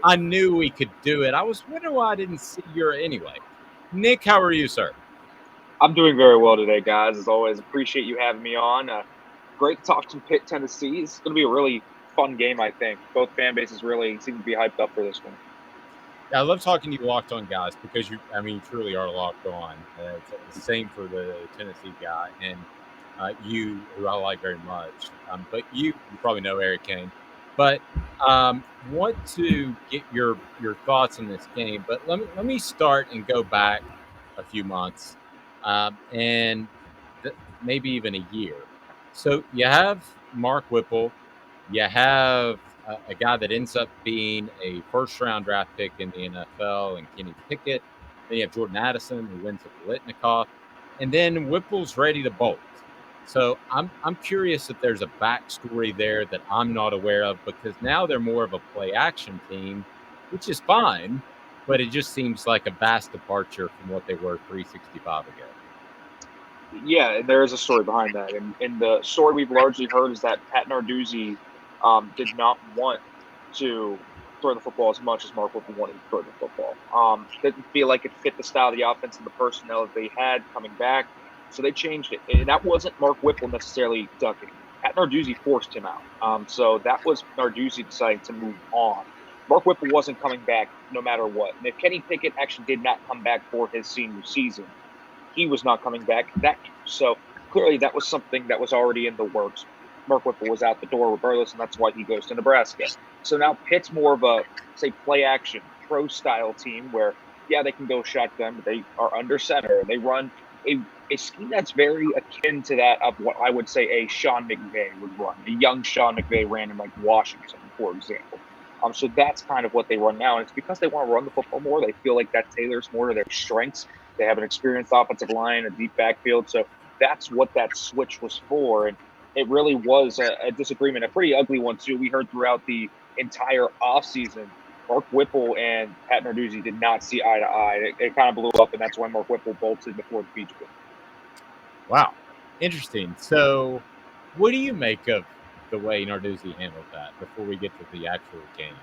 I knew we could do it. I was wondering why I didn't see your anyway. Nick, how are you, sir? I'm doing very well today, guys. As always, appreciate you having me on. Great to talk some Pitt, Tennessee. It's going to be a really fun game, I think. Both fan bases really seem to be hyped up for this one. Yeah, I love talking to you locked on guys because you truly are locked on. It's the same for the Tennessee guy and you, who I like very much. But you probably know Eric Kane. But want to get your thoughts on this game. But let me start and go back a few months and maybe even a year. So you have Mark Whipple, you have a guy that ends up being a first round draft pick in the NFL and Kenny Pickett. Then you have Jordan Addison who wins at the Litnikoff. And then Whipple's ready to bolt. So I'm curious if there's a backstory there that I'm not aware of because now they're more of a play action team, which is fine, but it just seems like a vast departure from what they were 365 ago. Yeah, and there is a story behind that. And the story we've largely heard is that Pat Narduzzi did not want to throw the football as much as Mark Whipple wanted to throw the football. Didn't feel like it fit the style of the offense and the personnel that they had coming back. So they changed it. And that wasn't Mark Whipple necessarily ducking. Pat Narduzzi forced him out. So that was Narduzzi deciding to move on. Mark Whipple wasn't coming back no matter what. And if Kenny Pickett actually did not come back for his senior season, he was not coming back that year. So clearly that was something that was already in the works. Mark Whipple was out the door regardless, and that's why he goes to Nebraska. So now Pitt's more of a, say, play action, pro style team where, yeah, they can go shotgun, but they are under center. They run a scheme that's very akin to that of what I would say a Sean McVay would run. A young Sean McVay ran in like Washington, for example. So that's kind of what they run now. And it's because they want to run the football more. They feel like that tailors more to their strengths. They have an experienced offensive line, a deep backfield. So that's what that switch was for. And it really was a disagreement, a pretty ugly one, too. We heard throughout the entire offseason, Mark Whipple and Pat Narduzzi did not see eye to eye. It kind of blew up, and that's when Mark Whipple bolted before the Beach Bowl. Wow. Interesting. So what do you make of the way Narduzzi handled that before we get to the actual game?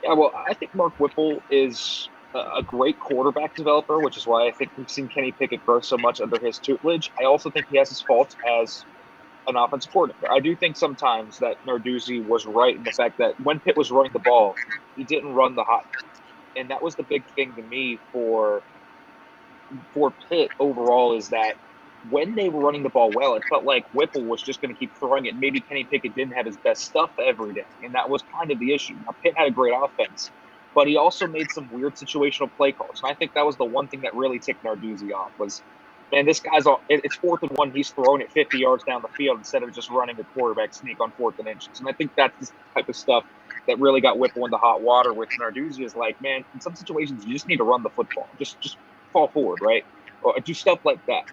Yeah, well, I think Mark Whipple is a great quarterback developer, which is why I think we've seen Kenny Pickett grow so much under his tutelage. I also think he has his faults as an offensive coordinator. I do think sometimes that Narduzzi was right in the fact that when Pitt was running the ball, he didn't run the hot hand. And that was the big thing to me for Pitt overall is that when they were running the ball well, it felt like Whipple was just going to keep throwing it. Maybe Kenny Pickett didn't have his best stuff every day, and that was kind of the issue. Now, Pitt had a great offense, but he also made some weird situational play calls, and I think that was the one thing that really ticked Narduzzi off was, man, this guy's all, it's 4th and 1. He's throwing it 50 yards down the field instead of just running a quarterback sneak on 4th and inches. And I think that's the type of stuff that really got Whipple into hot water with Narduzzi is like, man, in some situations, you just need to run the football. Just fall forward, right? Or do stuff like that.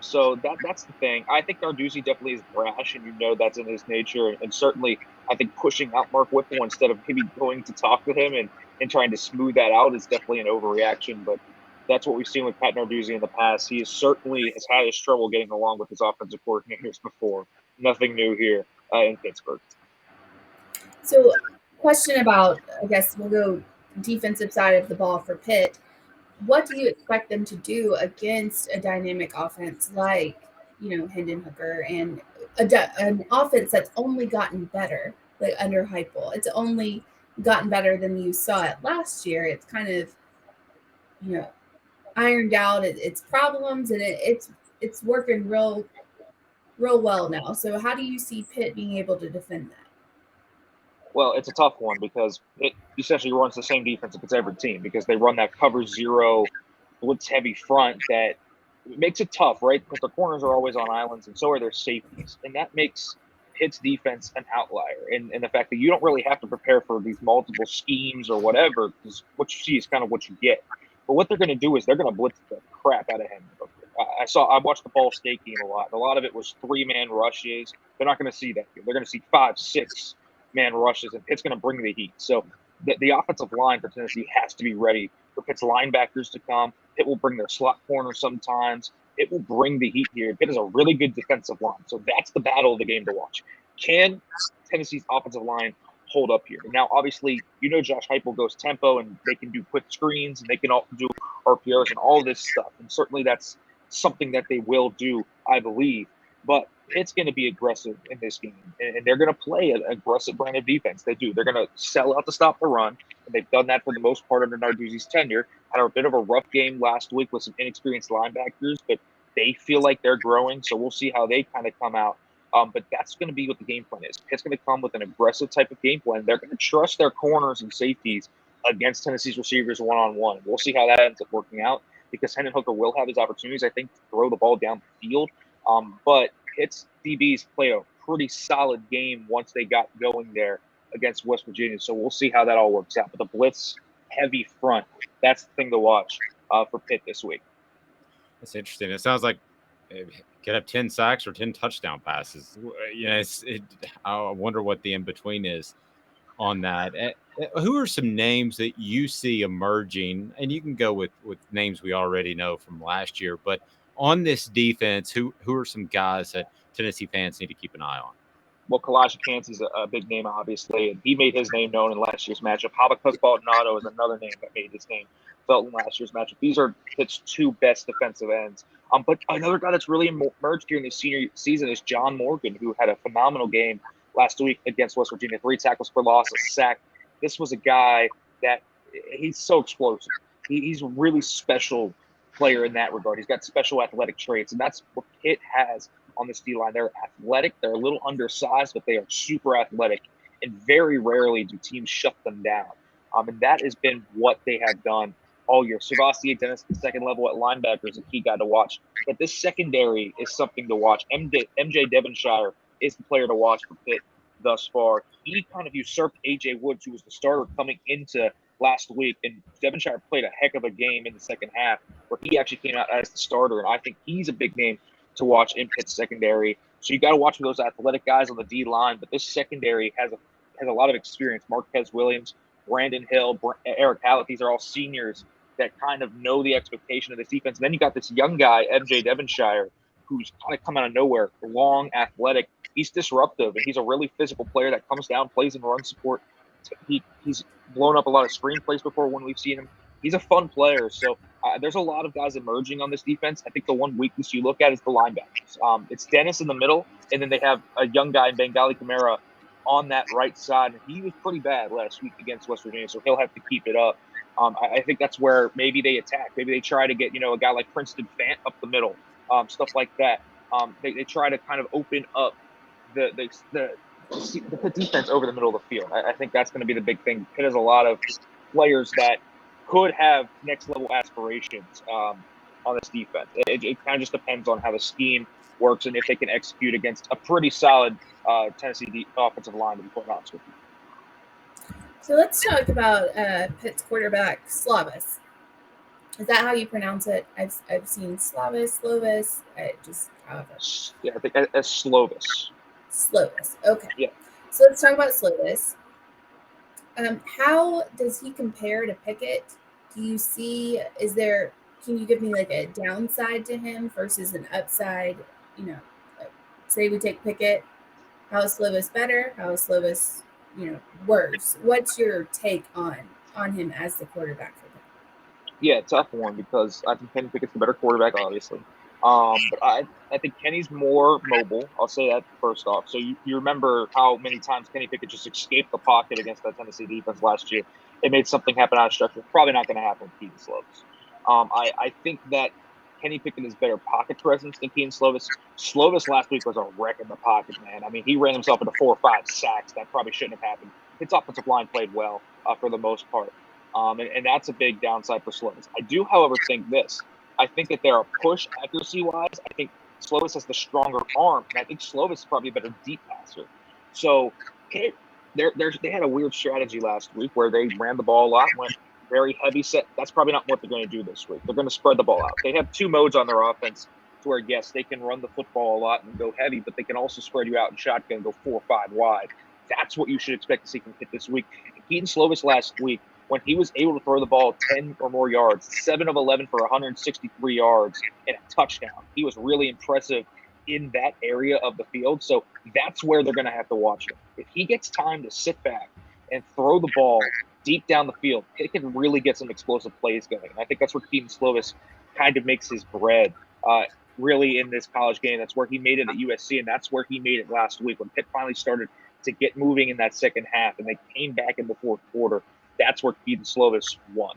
So that's the thing. I think Narduzzi definitely is brash, and that's in his nature. And certainly, I think pushing out Mark Whipple instead of maybe going to talk with him and trying to smooth that out is definitely an overreaction. But that's what we've seen with Pat Narduzzi in the past. He certainly has had his trouble getting along with his offensive coordinators before. Nothing new here in Pittsburgh. So, question about, I guess we'll go defensive side of the ball for Pitt. What do you expect them to do against a dynamic offense like, Hendon Hooker and an offense that's only gotten better, like under Heupel? It's only gotten better than you saw it last year. It's kind of, ironed out its problems, and it's working real well now. So how do you see Pitt being able to defend that? Well, it's a tough one because it essentially runs the same defense against every team because they run that cover zero, blitz heavy front that makes it tough, right? Because the corners are always on islands and so are their safeties. And that makes Pitt's defense an outlier. And the fact that you don't really have to prepare for these multiple schemes or whatever, because what you see is kind of what you get. But what they're going to do is they're going to blitz the crap out of him. I watched the Ball State game a lot. A lot of it was 3-man rushes. They're not going to see that here. They're going to see 5, 6-man rushes, and Pitt's going to bring the heat. So the offensive line for Tennessee has to be ready for Pitt's linebackers to come. Pitt will bring their slot corner sometimes. It will bring the heat here. Pitt is a really good defensive line. So that's the battle of the game to watch. Can Tennessee's offensive line hold up here. Now, obviously, Josh Heupel goes tempo, and they can do quick screens, and they can all do RPOs and all this stuff. And certainly that's something that they will do, I believe. But Pitt's going to be aggressive in this game, and they're going to play an aggressive brand of defense. They do. They're going to sell out to stop the run, and they've done that for the most part under Narduzzi's tenure. Had a bit of a rough game last week with some inexperienced linebackers, but they feel like they're growing, so we'll see how they kind of come out. But that's going to be what the game plan is. Pitt's going to come with an aggressive type of game plan. They're going to trust their corners and safeties against Tennessee's receivers one-on-one. We'll see how that ends up working out because Hendon Hooker will have his opportunities, I think, to throw the ball down the field. But Pitt's DBs play a pretty solid game once they got going there against West Virginia. So we'll see how that all works out. But the blitz heavy front, that's the thing to watch for Pitt this week. That's interesting. It sounds like could have 10 sacks or 10 touchdown passes. I wonder what the in-between is on that. Who are some names that you see emerging? And you can go with names we already know from last year, but on this defense, who are some guys that Tennessee fans need to keep an eye on? Well, Kalijah Kancey's a big name, obviously, and he made his name known in last year's matchup. Habakkuk Baldonado is another name that made his name felt in last year's matchup. These are Pitt's two best defensive ends. But another guy that's really emerged during the senior season is John Morgan, who had a phenomenal game last week against West Virginia. 3 tackles for loss, a sack. This was a guy that he's so explosive. He's a really special player in that regard. He's got special athletic traits, and that's what Pitt has on this D-line. They're athletic. They're a little undersized, but they are super athletic, and very rarely do teams shut them down. And that has been what they have done all year. Savastia Dennis, the second level at linebacker, is a key guy to watch. But this secondary is something to watch. MJ Devonshire is the player to watch for Pitt thus far. He kind of usurped A.J. Woods, who was the starter coming into last week, and Devonshire played a heck of a game in the second half where he actually came out as the starter, and I think he's a big name to watch in Pitt's secondary. So you got to watch for those athletic guys on the D-line, but this secondary has a lot of experience. Marquez Williams, Brandon Hill, Eric Hallett, these are all seniors that kind of know the expectation of this defense. And then you got this young guy, MJ Devonshire, who's kind of come out of nowhere, long, athletic. He's disruptive, and he's a really physical player that comes down, plays in run support. He's blown up a lot of screen plays before when we've seen him. He's a fun player. So there's a lot of guys emerging on this defense. I think the one weakness you look at is the linebackers. It's Dennis in the middle, and then they have a young guy, Bengali Kamara, on that right side. He was pretty bad last week against West Virginia, so he'll have to keep it up. I think that's where maybe they attack. Maybe they try to get, a guy like Princeton Fant up the middle, stuff like that. They try to kind of open up the defense over the middle of the field. I think that's going to be the big thing. Pitt has a lot of players that could have next-level aspirations on this defense. It kind of just depends on how the scheme works and if they can execute against a pretty solid Tennessee offensive line, to be quite honest with you. So let's talk about Pitt's quarterback, Slovis. Is that how you pronounce it? I've seen Slovis. Yeah, I think as Slovis. Slovis. Okay. Yeah. So let's talk about Slovis. How does he compare to Pickett? Do you see? Can you give me like a downside to him versus an upside? Say we take Pickett. How is Slovis better? How is Slovis, worse? What's your take on him as the quarterback for Pitt? Yeah, tough one because I think Kenny Pickett's the better quarterback, obviously. But I think Kenny's more mobile. I'll say that first off. So you remember how many times Kenny Pickett just escaped the pocket against that Tennessee defense last year. It made something happen out of structure. Probably not going to happen with Keaton Slovis. I think that Kenny Pickett is better pocket presence than Keaton Slovis. Slovis last week was a wreck in the pocket, man. I mean, he ran himself into 4 or 5 sacks. That probably shouldn't have happened. His offensive line played well for the most part. And that's a big downside for Slovis. I do, however, think this. I think that they're push accuracy-wise. I think Slovis has the stronger arm, and I think Slovis is probably a better deep passer. So they had a weird strategy last week where they ran the ball a lot, went very heavy set. That's probably not what they're going to do this week. They're going to spread the ball out. They have 2 modes on their offense to where, yes, they can run the football a lot and go heavy, but they can also spread you out in shotgun and go 4 or 5 wide. That's what you should expect to see from Pitt this week. And Keaton Slovis last week, when he was able to throw the ball 10 or more yards, 7 of 11 for 163 yards and a touchdown. He was really impressive in that area of the field. So that's where they're going to have to watch him. If he gets time to sit back and throw the ball deep down the field, Pitt can really get some explosive plays going. And I think that's where Keaton Slovis kind of makes his bread really in this college game. That's where he made it at USC, and that's where he made it last week when Pitt finally started to get moving in that second half, and they came back in the fourth quarter. That's where Keaton Slovis won.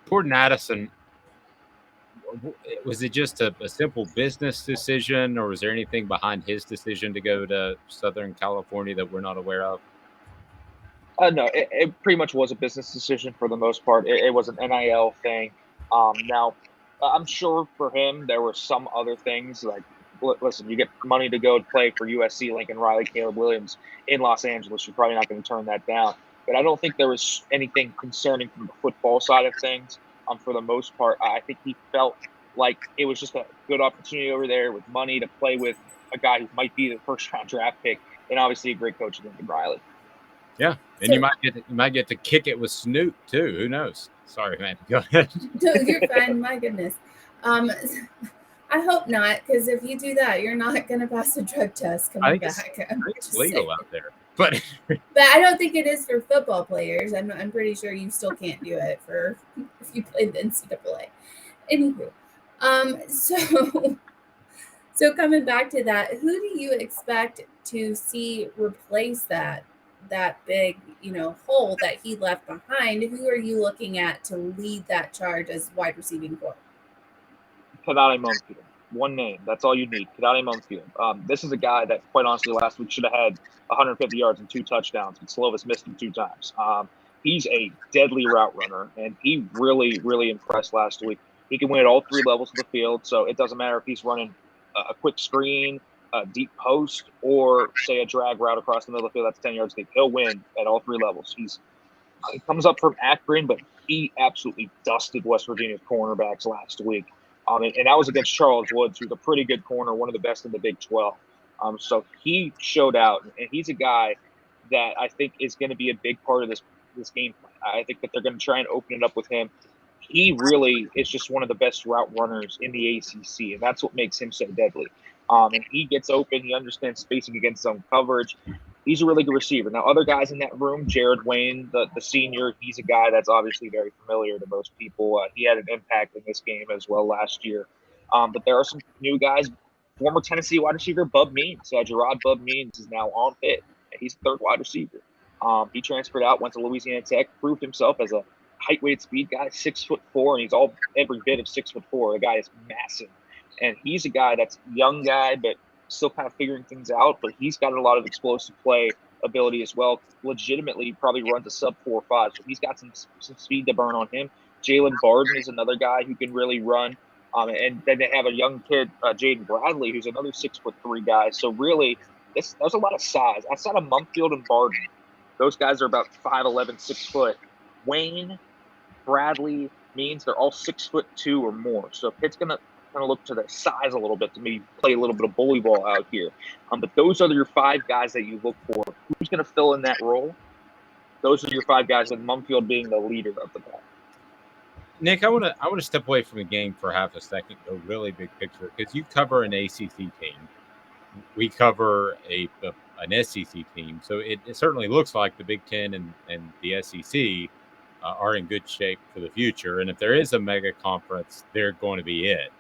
Jordan Addison, was it just a simple business decision, or was there anything behind his decision to go to Southern California that we're not aware of? No, it pretty much was a business decision for the most part. It was an NIL thing. Now, I'm sure for him there were some other things like, listen, you get money to go play for USC, Lincoln Riley, Caleb Williams in Los Angeles. You're probably not going to turn that down. But I don't think there was anything concerning from the football side of things. For the most part, I think he felt like it was just a good opportunity over there with money to play with a guy who might be the first-round draft pick, and obviously a great coach, Lincoln Riley. Yeah, and you might get to kick it with Snoop too. Who knows? Sorry, man. Go ahead. No, you're fine. My goodness. I hope not, because if you do that, you're not going to pass a drug test coming back. It's legal out there, but I don't think it is for football players. I'm pretty sure you still can't do it for if you played the NCAA. Anywho, so coming back to that, who do you expect to see replace that big, hole that he left behind? Who are you looking at to lead that charge as wide receiving core? Kadani Mumfield. One name. That's all you need. Kadani Mumfield. This is a guy that, quite honestly, last week should have had 150 yards and 2 touchdowns, but Slovis missed him 2 times. He's a deadly route runner, and he really, really impressed last week. He can win at all 3 levels of the field, so it doesn't matter if he's running a quick screen, a deep post, or, say, a drag route across the middle of the field that's 10 yards deep. He'll win at all 3 levels. He comes up from Akron, but he absolutely dusted West Virginia's cornerbacks last week. And that was against Charles Woods, who's a pretty good corner, one of the best in the Big 12. So he showed out, and he's a guy that I think is going to be a big part of this game plan. I think that they're going to try and open it up with him. He really is just one of the best route runners in the ACC, and that's what makes him so deadly. And he gets open. He understands spacing against zone coverage. He's a really good receiver. Now, other guys in that room, Jared Wayne, the senior, he's a guy that's obviously very familiar to most people. He had an impact in this game as well last year. But there are some new guys. Former Tennessee wide receiver Bub Means. Gerard Bub Means is now on Pitt. He's the 3rd wide receiver. He transferred out, went to Louisiana Tech, proved himself as a height, weight, speed guy, 6'4", and he's every bit of 6'4". The guy is massive. And he's a guy that's a young guy, but still kind of figuring things out, but he's got a lot of explosive play ability as well. Legitimately, he probably runs a sub 4.5, so he's got some speed to burn on him. Jalen Barden is another guy who can really run. And then they have a young kid, Jaden Bradley, who's another 6'3" guy. So really, there's a lot of size. Outside of Mumfield and Barden, those guys are about 5'11", 6 foot. Wayne, Bradley, Means they're all 6'2" or more. So Pitt's going to kind of look to their size a little bit to maybe play a little bit of bully ball out here. But those are your 5 guys that you look for. Who's going to fill in that role? Those are your 5 guys, with Mumfield being the leader of the pack. Nick, I want to step away from the game for half a second, go really big picture, because you cover an ACC team. We cover an SEC team. So it certainly looks like the Big Ten and the SEC are in good shape for the future. And if there is a mega conference, they're going to be it.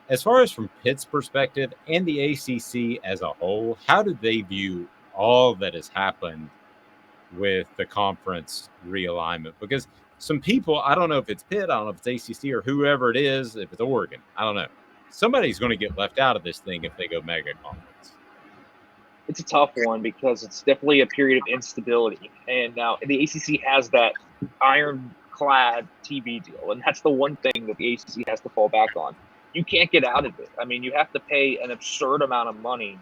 As far as from Pitt's perspective and the ACC as a whole, how do they view all that has happened with the conference realignment? Because some people, I don't know if it's Pitt, I don't know if it's ACC or whoever it is, if it's Oregon, I don't know. Somebody's going to get left out of this thing if they go mega conference. It's a tough one because it's definitely a period of instability. And now the ACC has that ironclad TV deal, and that's the one thing that the ACC has to fall back on. You can't get out of it. I mean, you have to pay an absurd amount of money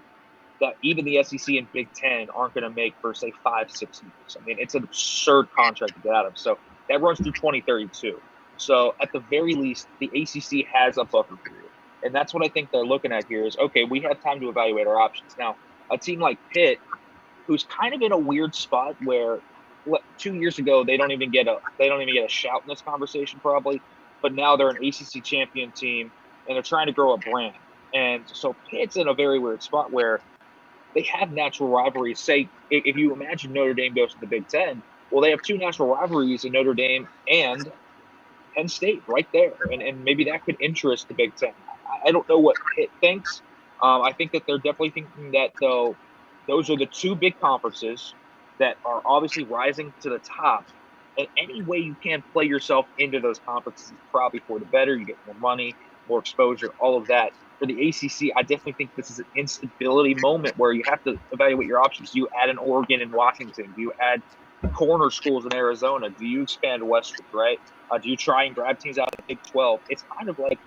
that even the SEC and Big Ten aren't going to make for, say, 5-6 years. I mean, it's an absurd contract to get out of. So that runs through 2032. So at the very least, the ACC has a buffer period. And that's what I think they're looking at here is, okay, we have time to evaluate our options. Now, a team like Pitt, who's kind of in a weird spot where 2 years ago they don't even get a shout in this conversation probably, but now they're an ACC champion team and they're trying to grow a brand. And so Pitt's in a very weird spot where they have natural rivalries. Say, if you imagine Notre Dame goes to the Big Ten, well, they have two natural rivalries in Notre Dame and Penn State right there, and maybe that could interest the Big Ten. I don't know what Pitt thinks. I think that they're definitely thinking that though those are the two big conferences that are obviously rising to the top, and any way you can play yourself into those conferences is probably for the better. You get more money, more exposure, all of that. For the ACC, I definitely think this is an instability moment where you have to evaluate your options. Do you add an Oregon and Washington? Do you add corner schools in Arizona? Do you expand westward, right? Do you try and grab teams out of the Big 12? It's kind of like,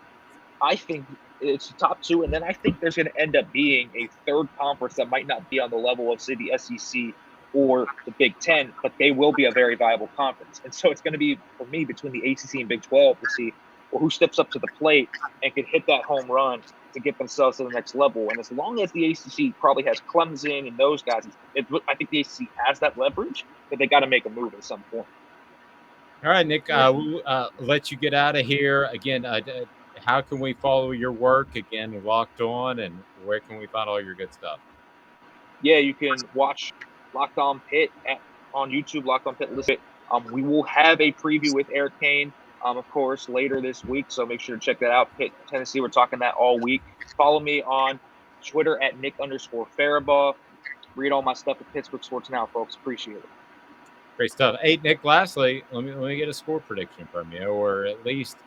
I think it's the top two, and then I think there's going to end up being a third conference that might not be on the level of, say, the SEC or the Big Ten, but they will be a very viable conference. And so it's going to be, for me, between the ACC and Big 12 to see, well, who steps up to the plate and can hit that home run to get themselves to the next level. And as long as the ACC probably has Clemson and those guys, I think the ACC has that leverage, but they got to make a move at some point. All right, Nick, we'll let you get out of here. Again, how can we follow your work? Again, Locked On, and where can we find all your good stuff? Yeah, you can watch Locked On Pitt on YouTube, Locked On Pitt. Listen, we will have a preview with Eric Kane, of course, later this week. So make sure to check that out. Pitt, Tennessee, we're talking that all week. Follow me on Twitter at Nick_Farabaugh. Read all my stuff at Pittsburgh Sports Now, folks. Appreciate it. Great stuff. Hey, Nick, lastly, let me get a score prediction from you, or at least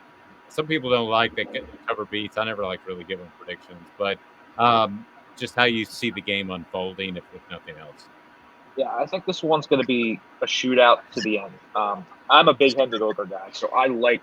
some people don't like that cover beats. I never like really giving predictions, but just how you see the game unfolding, if nothing else. Yeah, I think this one's going to be a shootout to the end. I'm a big-headed over guy, so I like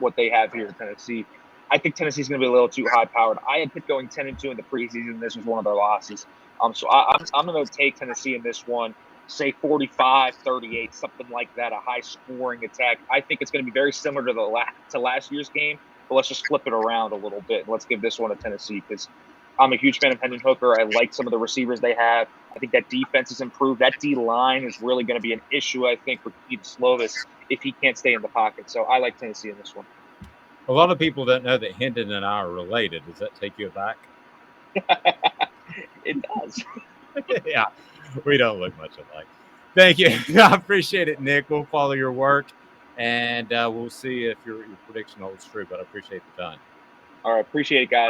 what they have here in Tennessee. I think Tennessee's going to be a little too high-powered. I had Pitt going 10-2 in the preseason. This was one of their losses. So I'm going to take Tennessee in this one, say 45-38, something like that, a high-scoring attack. I think it's going to be very similar to last year's game, but let's just flip it around a little bit. Let's give this one to Tennessee because I'm a huge fan of Hendon Hooker. I like some of the receivers they have. I think that defense has improved. That D-line is really going to be an issue, I think, for Slovis if he can't stay in the pocket. So I like Tennessee in this one. A lot of people don't know that Hendon and I are related. Does that take you aback? It does. Yeah, we don't look much alike. Thank you. I appreciate it, Nick. We'll follow your work, and we'll see if your prediction holds true, but I appreciate the time. All right. Appreciate it, guys.